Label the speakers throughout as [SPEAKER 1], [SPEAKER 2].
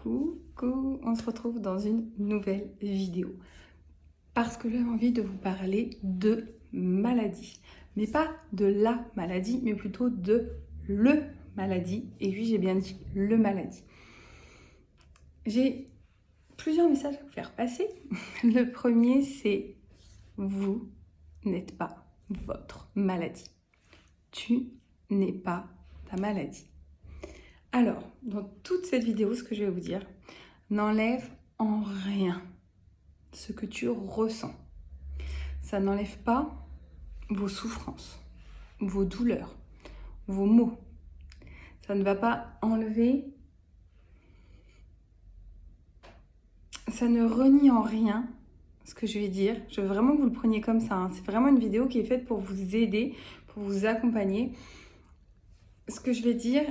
[SPEAKER 1] Coucou, on se retrouve dans une nouvelle vidéo parce que j'ai envie de vous parler de maladie, mais pas de la maladie, mais plutôt de le maladie. Et oui, j'ai bien dit le maladie. J'ai plusieurs messages à vous faire passer. Le premier, c'est vous n'êtes pas votre maladie. Tu n'es pas ta maladie. Alors, dans toute cette vidéo, ce que je vais vous dire n'enlève en rien ce que tu ressens. Ça n'enlève pas vos souffrances, vos douleurs, vos maux. Ça ne va pas enlever, ça ne renie en rien ce que je vais dire. Je veux vraiment que vous le preniez comme ça, hein. C'est vraiment une vidéo qui est faite pour vous aider, pour vous accompagner. Ce que je vais dire,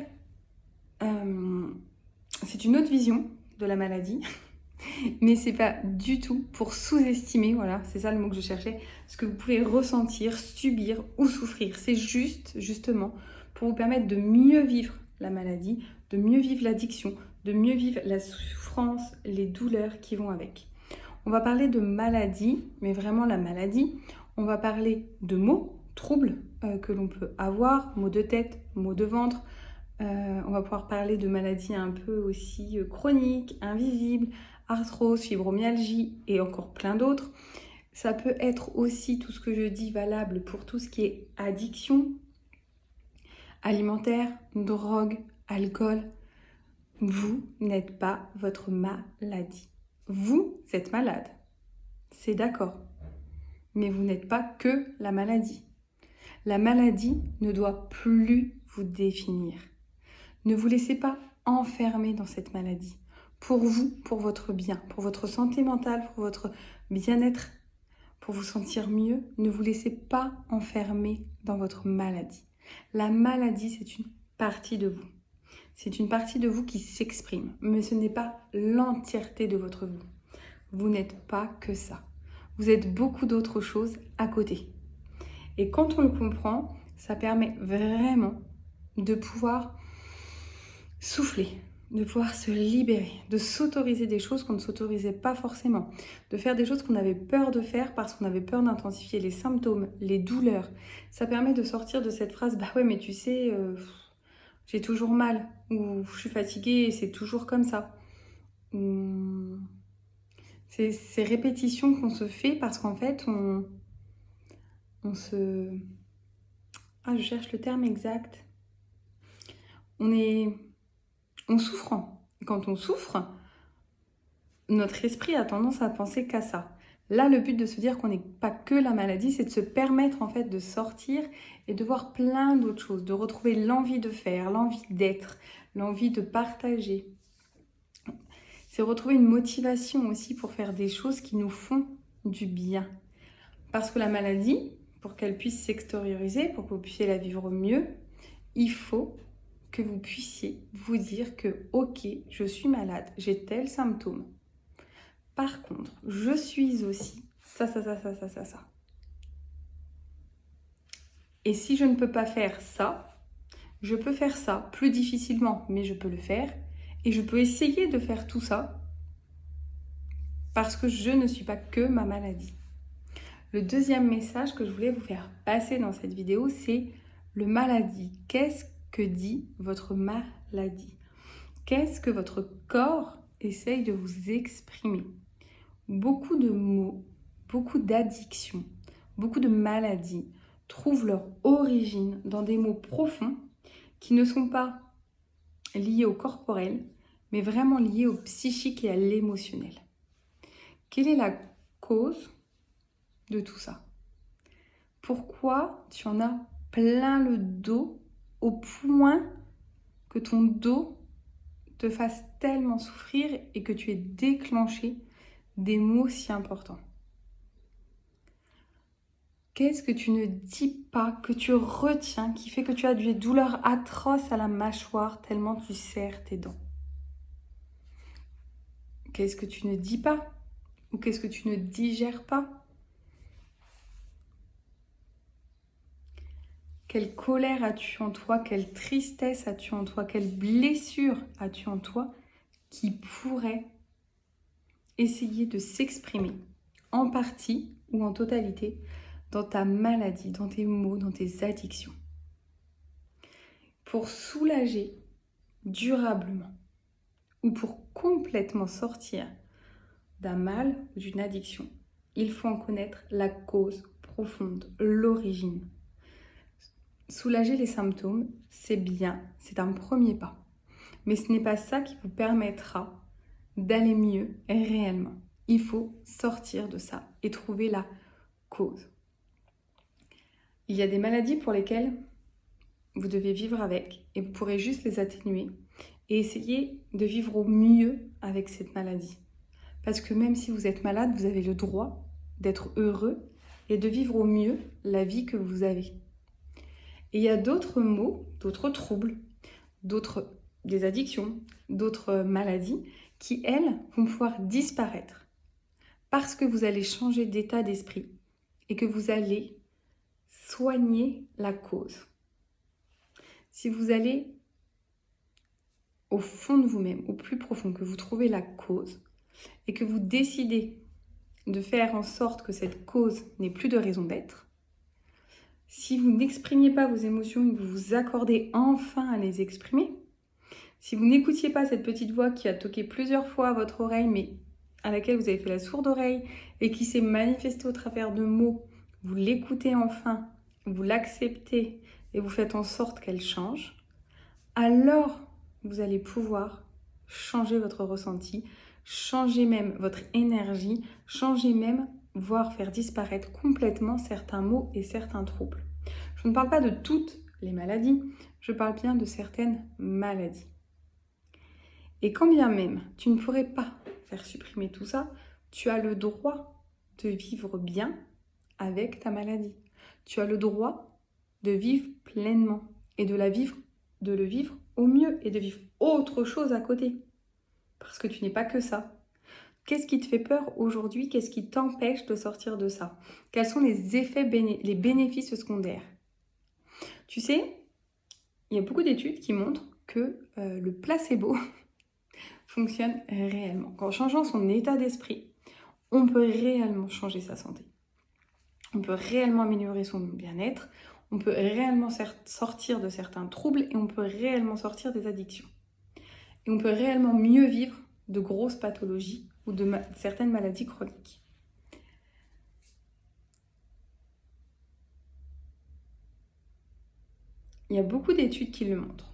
[SPEAKER 1] c'est une autre vision de la maladie. Mais c'est pas du tout pour sous-estimer, voilà, c'est ça le mot que je cherchais, ce que vous pouvez ressentir, subir ou souffrir. C'est justement, pour vous permettre de mieux vivre la maladie, de mieux vivre l'addiction, de mieux vivre la souffrance, les douleurs qui vont avec. On va parler de maladie, mais vraiment la maladie. On va parler de maux, troubles que l'on peut avoir, maux de tête, maux de ventre. On va pouvoir parler de maladies un peu aussi chroniques, invisibles, arthrose, fibromyalgie et encore plein d'autres. Ça peut être aussi tout ce que je dis valable pour tout ce qui est addiction alimentaire, drogue, alcool. Vous n'êtes pas votre maladie. Vous êtes malade, c'est d'accord, mais vous n'êtes pas que la maladie. La maladie ne doit plus vous définir. Ne vous laissez pas enfermer dans cette maladie. Pour vous, pour votre bien, pour votre santé mentale, pour votre bien-être, pour vous sentir mieux, ne vous laissez pas enfermer dans votre maladie. La maladie, c'est une partie de vous. C'est une partie de vous qui s'exprime, mais ce n'est pas l'entièreté de votre vous. Vous n'êtes pas que ça. Vous êtes beaucoup d'autres choses à côté. Et quand on le comprend, ça permet vraiment de pouvoir souffler, de pouvoir se libérer, de s'autoriser des choses qu'on ne s'autorisait pas forcément, de faire des choses qu'on avait peur de faire parce qu'on avait peur d'intensifier les symptômes, les douleurs. Ça permet de sortir de cette phrase « bah ouais mais tu sais, j'ai toujours mal » ou « je suis fatiguée et c'est toujours comme ça ». C'est ces répétitions qu'on se fait parce qu'en fait on se... Ah, je cherche le terme exact. On souffre. Quand on souffre, notre esprit a tendance à penser qu'à ça. Là, le but de se dire qu'on n'est pas que la maladie, c'est de se permettre en fait de sortir et de voir plein d'autres choses, de retrouver l'envie de faire, l'envie d'être, l'envie de partager. C'est retrouver une motivation aussi pour faire des choses qui nous font du bien. Parce que la maladie, pour qu'elle puisse s'extérioriser, pour que vous puissiez la vivre mieux, il faut que vous puissiez vous dire que ok, je suis malade, j'ai tel symptôme. Par contre, je suis aussi ça. Et si je ne peux pas faire ça, je peux faire ça plus difficilement, mais je peux le faire. Et je peux essayer de faire tout ça parce que je ne suis pas que ma maladie. Le deuxième message que je voulais vous faire passer dans cette vidéo, c'est le maladie. Qu'est-ce que dit votre maladie? Qu'est-ce que votre corps essaye de vous exprimer? Beaucoup de mots, beaucoup d'addictions, beaucoup de maladies trouvent leur origine dans des mots profonds qui ne sont pas liés au corporel, mais vraiment liés au psychique et à l'émotionnel. Quelle est la cause de tout ça? Pourquoi tu en as plein le dos au point que ton dos te fasse tellement souffrir et que tu aies déclenché des mots si importants? Qu'est-ce que tu ne dis pas, que tu retiens, qui fait que tu as des douleurs atroces à la mâchoire tellement tu serres tes dents? Qu'est-ce que tu ne dis pas? Ou qu'est-ce que tu ne digères pas? Quelle colère as-tu en toi? Quelle tristesse as-tu en toi? Quelle blessure as-tu en toi qui pourrait essayer de s'exprimer en partie ou en totalité dans ta maladie, dans tes maux, dans tes addictions. Pour soulager durablement ou pour complètement sortir d'un mal ou d'une addiction, il faut en connaître la cause profonde, l'origine. Soulager les symptômes, c'est bien, c'est un premier pas. Mais ce n'est pas ça qui vous permettra d'aller mieux réellement. Il faut sortir de ça et trouver la cause. Il y a des maladies pour lesquelles vous devez vivre avec et vous pourrez juste les atténuer et essayer de vivre au mieux avec cette maladie. Parce que même si vous êtes malade, vous avez le droit d'être heureux et de vivre au mieux la vie que vous avez. Et il y a d'autres maux, d'autres troubles, des addictions, d'autres maladies qui, elles, vont pouvoir disparaître parce que vous allez changer d'état d'esprit et que vous allez soigner la cause. Si vous allez au fond de vous-même, au plus profond, que vous trouvez la cause et que vous décidez de faire en sorte que cette cause n'ait plus de raison d'être, si vous n'exprimiez pas vos émotions et que vous vous accordez enfin à les exprimer, si vous n'écoutiez pas cette petite voix qui a toqué plusieurs fois à votre oreille, mais à laquelle vous avez fait la sourde oreille et qui s'est manifestée au travers de mots, vous l'écoutez enfin, vous l'acceptez et vous faites en sorte qu'elle change, alors vous allez pouvoir changer votre ressenti, changer même votre énergie, changer même, voire faire disparaître complètement certains maux et certains troubles. Je ne parle pas de toutes les maladies, je parle bien de certaines maladies. Et quand bien même tu ne pourrais pas faire supprimer tout ça, tu as le droit de vivre bien avec ta maladie. Tu as le droit de vivre pleinement et de le vivre au mieux et de vivre autre chose à côté. Parce que tu n'es pas que ça. Qu'est-ce qui te fait peur aujourd'hui? Qu'est-ce qui t'empêche de sortir de ça? Quels sont les effets, les bénéfices secondaires? Tu sais, il y a beaucoup d'études qui montrent que le placebo fonctionne réellement. Qu'en changeant son état d'esprit, on peut réellement changer sa santé. On peut réellement améliorer son bien-être, on peut réellement sortir de certains troubles et on peut réellement sortir des addictions. Et on peut réellement mieux vivre de grosses pathologies ou de certaines maladies chroniques. Il y a beaucoup d'études qui le montrent.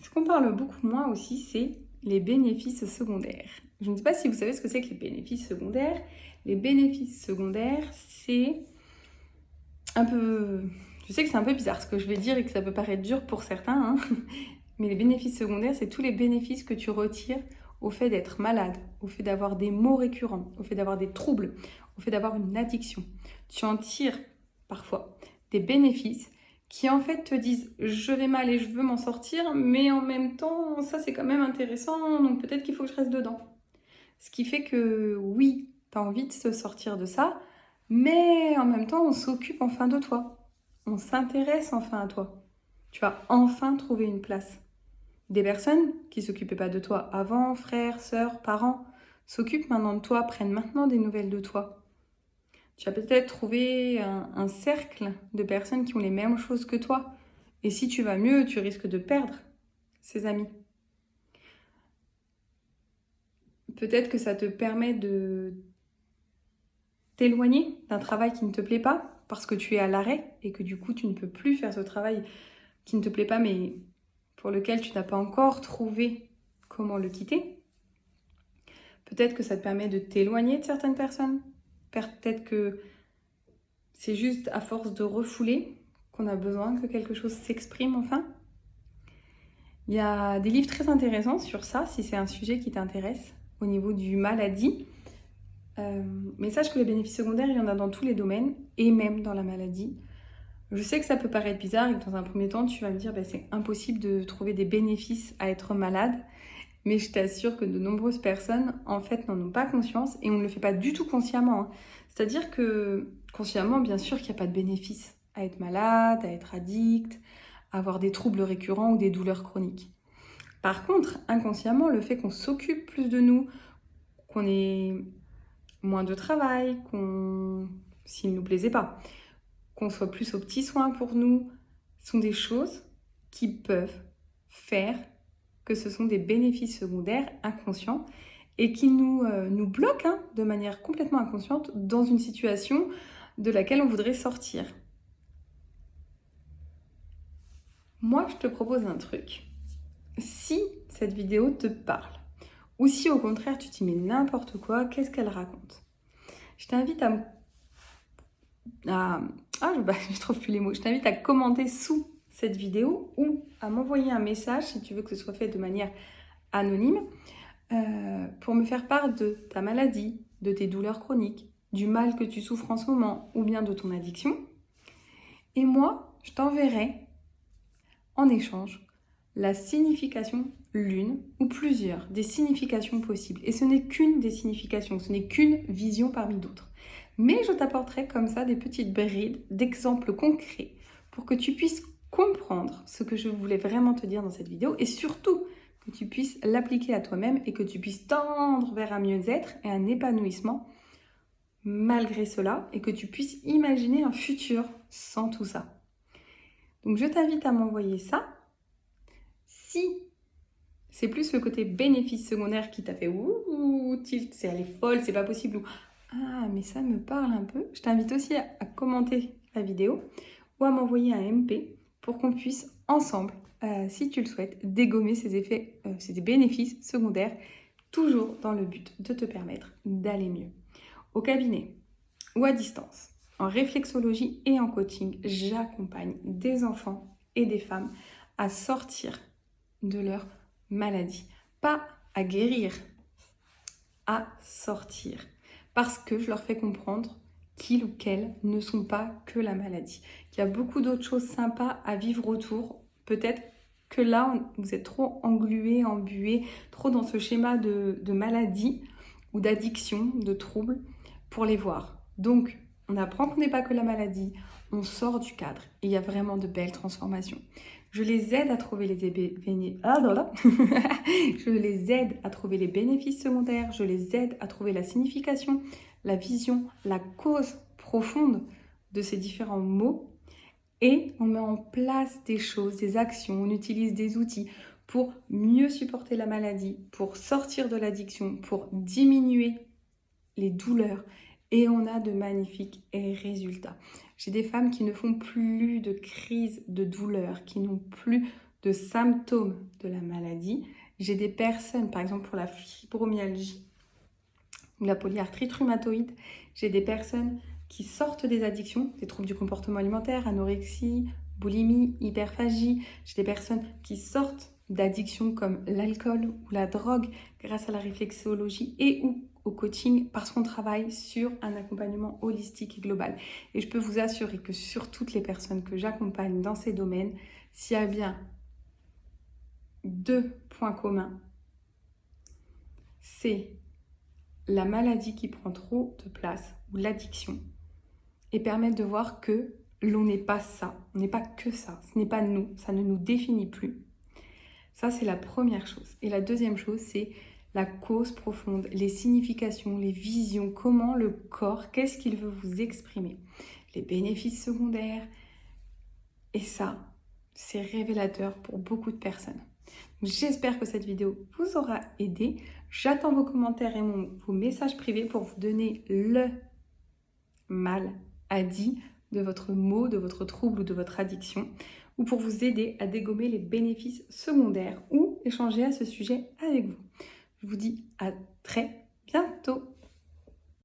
[SPEAKER 1] Ce qu'on parle beaucoup moins aussi, c'est les bénéfices secondaires. Je ne sais pas si vous savez ce que c'est que les bénéfices secondaires. Les bénéfices secondaires, c'est un peu... Je sais que c'est un peu bizarre ce que je vais dire et que ça peut paraître dur pour certains, hein. Mais les bénéfices secondaires, c'est tous les bénéfices que tu retires au fait d'être malade, au fait d'avoir des maux récurrents, au fait d'avoir des troubles, au fait d'avoir une addiction. Tu en tires parfois des bénéfices qui en fait te disent « je vais mal et je veux m'en sortir, mais en même temps, ça c'est quand même intéressant, donc peut-être qu'il faut que je reste dedans. » Ce qui fait que oui, tu as envie de te sortir de ça, mais en même temps, on s'occupe enfin de toi. On s'intéresse enfin à toi. Tu vas enfin trouver une place. Des personnes qui ne s'occupaient pas de toi avant, frères, sœurs, parents, s'occupent maintenant de toi, prennent maintenant des nouvelles de toi. Tu as peut-être trouvé un cercle de personnes qui ont les mêmes choses que toi. Et si tu vas mieux, tu risques de perdre ces amis. Peut-être que ça te permet de t'éloigner d'un travail qui ne te plaît pas parce que tu es à l'arrêt et que du coup tu ne peux plus faire ce travail qui ne te plaît pas mais pour lequel tu n'as pas encore trouvé comment le quitter. Peut-être que ça te permet de t'éloigner de certaines personnes. Peut-être que c'est juste à force de refouler qu'on a besoin que quelque chose s'exprime enfin. Il y a des livres très intéressants sur ça, si c'est un sujet qui t'intéresse, au niveau du maladie. Mais sache que les bénéfices secondaires, il y en a dans tous les domaines, et même dans la maladie. Je sais que ça peut paraître bizarre et que dans un premier temps, tu vas me dire c'est impossible de trouver des bénéfices à être malade. Mais je t'assure que de nombreuses personnes, en fait, n'en ont pas conscience et on ne le fait pas du tout consciemment, hein. C'est-à-dire que, consciemment, bien sûr qu'il n'y a pas de bénéfice à être malade, à être addict, à avoir des troubles récurrents ou des douleurs chroniques. Par contre, inconsciemment, le fait qu'on s'occupe plus de nous, qu'on ait moins de travail, s'il ne nous plaisait pas, qu'on soit plus aux petits soins pour nous, sont des choses qui peuvent faire que ce sont des bénéfices secondaires inconscients et qui nous bloquent de manière complètement inconsciente dans une situation de laquelle on voudrait sortir. Moi, je te propose un truc. Si cette vidéo te parle, ou si au contraire tu dis mais n'importe quoi, qu'est-ce qu'elle raconte? Je t'invite je trouve plus les mots. Je t'invite à commenter sous cette vidéo ou à m'envoyer un message si tu veux que ce soit fait de manière anonyme pour me faire part de ta maladie, de tes douleurs chroniques, du mal que tu souffres en ce moment ou bien de ton addiction. Et moi, je t'enverrai en échange la signification, l'une ou plusieurs des significations possibles. Et ce n'est qu'une des significations, ce n'est qu'une vision parmi d'autres. Mais je t'apporterai comme ça des petites brides d'exemples concrets pour que tu puisses comprendre ce que je voulais vraiment te dire dans cette vidéo et surtout que tu puisses l'appliquer à toi-même et que tu puisses tendre vers un mieux-être et un épanouissement malgré cela et que tu puisses imaginer un futur sans tout ça. Donc je t'invite à m'envoyer ça. Si c'est plus le côté bénéfice secondaire qui t'a fait ouh, tilt, elle est folle, c'est pas possible, ou ah, mais ça me parle un peu, je t'invite aussi à commenter la vidéo ou à m'envoyer un MP pour qu'on puisse ensemble, si tu le souhaites, dégommer ces effets, ces bénéfices secondaires, toujours dans le but de te permettre d'aller mieux. Au cabinet ou à distance, en réflexologie et en coaching, j'accompagne des enfants et des femmes à sortir de leur maladie. Pas à guérir, à sortir. Parce que je leur fais comprendre qu'ils ou qu'elles ne sont pas que la maladie. Qu'il y a beaucoup d'autres choses sympas à vivre autour. Peut-être que là, vous êtes trop englués, embués, trop dans ce schéma de maladie ou d'addiction, de troubles, pour les voir. Donc, on apprend qu'on n'est pas que la maladie, on sort du cadre. Et il y a vraiment de belles transformations. Je les aide à trouver je les aide à trouver les bénéfices secondaires, je les aide à trouver la signification, la vision, la cause profonde de ces différents mots. Et on met en place des choses, des actions, on utilise des outils pour mieux supporter la maladie, pour sortir de l'addiction, pour diminuer les douleurs. Et on a de magnifiques résultats. J'ai des femmes qui ne font plus de crises de douleur, qui n'ont plus de symptômes de la maladie. J'ai des personnes, par exemple pour la fibromyalgie ou la polyarthrite rhumatoïde, j'ai des personnes qui sortent des addictions, des troubles du comportement alimentaire, anorexie, boulimie, hyperphagie. J'ai des personnes qui sortent d'addictions comme l'alcool ou la drogue grâce à la réflexologie et ou au coaching parce qu'on travaille sur un accompagnement holistique et global. Et je peux vous assurer que sur toutes les personnes que j'accompagne dans ces domaines, s'il y a bien 2 points communs, c'est la maladie qui prend trop de place ou l'addiction et permettre de voir que l'on n'est pas ça, on n'est pas que ça, ce n'est pas nous, ça ne nous définit plus. Ça, c'est la première chose. Et la deuxième chose, c'est la cause profonde, les significations, les visions, comment le corps, qu'est-ce qu'il veut vous exprimer, les bénéfices secondaires. Et ça, c'est révélateur pour beaucoup de personnes. J'espère que cette vidéo vous aura aidé. J'attends vos commentaires et vos messages privés pour vous donner le maladie de votre mot, de votre trouble ou de votre addiction, ou pour vous aider à dégommer les bénéfices secondaires ou échanger à ce sujet avec vous. Je vous dis à très bientôt.